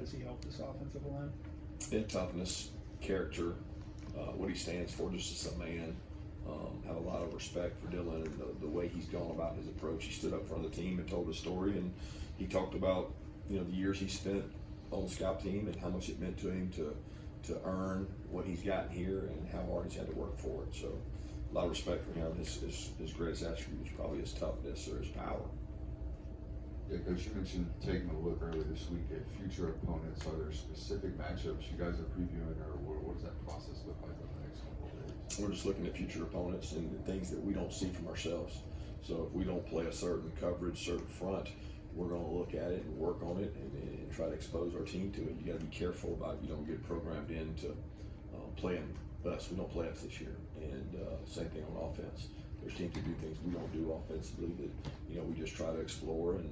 does he help this offensive line? In toughness, character, what he stands for, just as a man. Have a lot of respect for Dylan and the way he's gone about his approach. He stood up in front of the team and told his story, and he talked about the years he spent on the scout team and how much it meant to him to earn what he's gotten here and how hard he's had to work for it. So a lot of respect for him. His greatest attribute is probably his toughness or his power. Yeah, Coach, you mentioned taking a look earlier this week at future opponents. Are there specific matchups you guys are previewing, or what does that process look like over the next couple of days? We're just looking at future opponents and the things that we don't see from ourselves. So if we don't play a certain coverage, certain front, we're going to look at it and work on it and try to expose our team to it. You got to be careful about you don't get programmed into playing us. We don't play us this year, and same thing on offense. There's teams that do things we don't do offensively that we just try to explore, and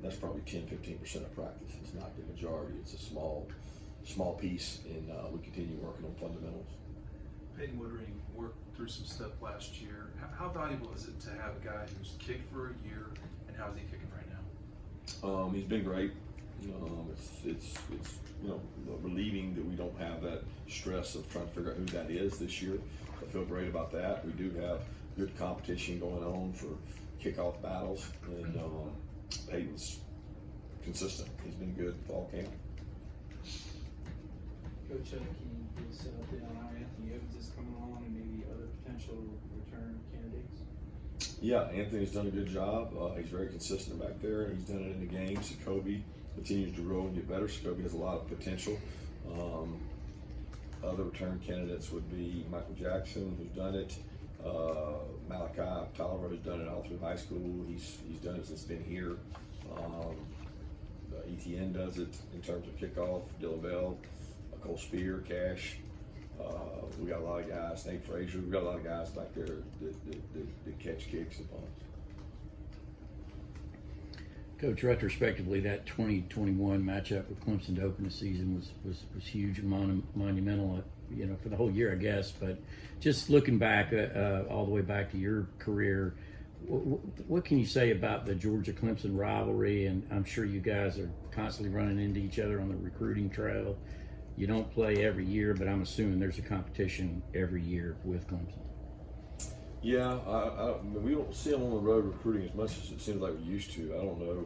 that's probably 10-15% of practice. It's not the majority. It's a small piece, and we continue working on fundamentals. Peyton Woodring worked through some stuff last year. How valuable is it to have a guy who's kicked for a year, and how's he kicking right now? He's been great. It's relieving that we don't have that stress of trying to figure out who that is this year. I feel great about that. We do have good competition going on for kickoff battles, and Peyton's consistent. He's been good fall camp. Coach, can you give us an update on how Anthony Evans is coming along and maybe other potential return candidates? Yeah, Anthony's done a good job. He's very consistent back there. He's done it in the games. Kirby continues to grow and get better. Kirby has a lot of potential. Other return candidates would be Michael Jackson, who's done it. Malachi Tolliver, who's done it all through high school. He's done it since been here. ETN does it in terms of kickoff. Dylan Bell, Cole Spear, Cash. We got a lot of guys. Nate Frazier. We got a lot of guys back there that catch kicks and punts. Coach, retrospectively, that 2021 matchup with Clemson to open the season was huge and monumental, for the whole year, I guess. But just looking back, all the way back to your career, what can you say about the Georgia-Clemson rivalry? And I'm sure you guys are constantly running into each other on the recruiting trail. You don't play every year, but I'm assuming there's a competition every year with Clemson. Yeah, we don't see them on the road recruiting as much as it seems like we used to. I don't know.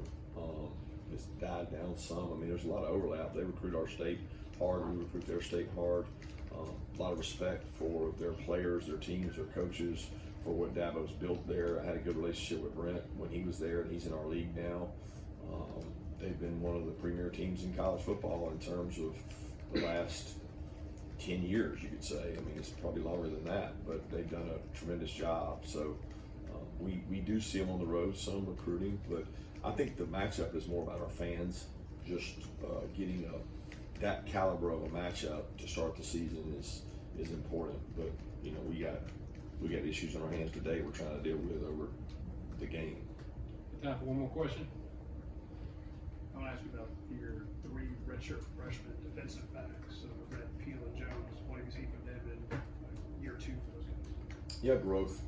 It's died down some. I mean, there's a lot of overlap. They recruit our state hard. We recruit their state hard. A lot of respect for their players, their teams, their coaches, for what Dabo's built there. I had a good relationship with Brent when he was there, and he's in our league now. They've been one of the premier teams in college football in terms of the last 10 years, you could say. I mean, it's probably longer than that, but they've done a tremendous job. So we do see them on the road, some recruiting, but I think the matchup is more about our fans. Just getting that caliber of a matchup to start the season is important. But we got issues on our hands today we're trying to deal with over the game. Time for one more question. I want to ask you about your three redshirt freshman defensive backs. So Red, Peel, and Jones. What have you seen from them in year two for those guys? Yeah, growth.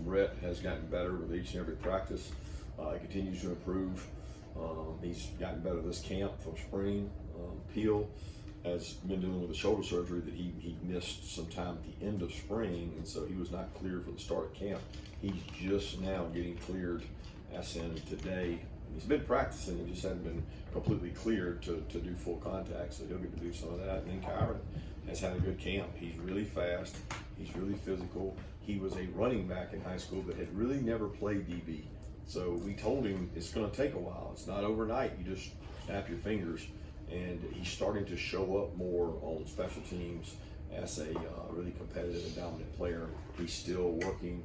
Rhett has gotten better with each and every practice. He continues to improve. He's gotten better this camp from spring. Peel has been dealing with a shoulder surgery that he missed some time at the end of spring, and so he was not cleared for the start of camp. He's just now getting cleared as in today. He's been practicing, he just hasn't been completely cleared to do full contact, so he'll get to do some of that. And then Kyron has had a good camp. He's really fast, he's really physical. He was a running back in high school but had really never played DB. So we told him it's gonna take a while. It's not overnight, you just snap your fingers. And he's starting to show up more on special teams as a really competitive and dominant player. He's still working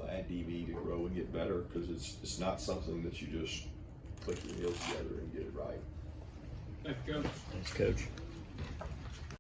at DB to grow and get better, because it's not something that you just click your heels together and get it right. Thank you, Coach. Thanks, Coach.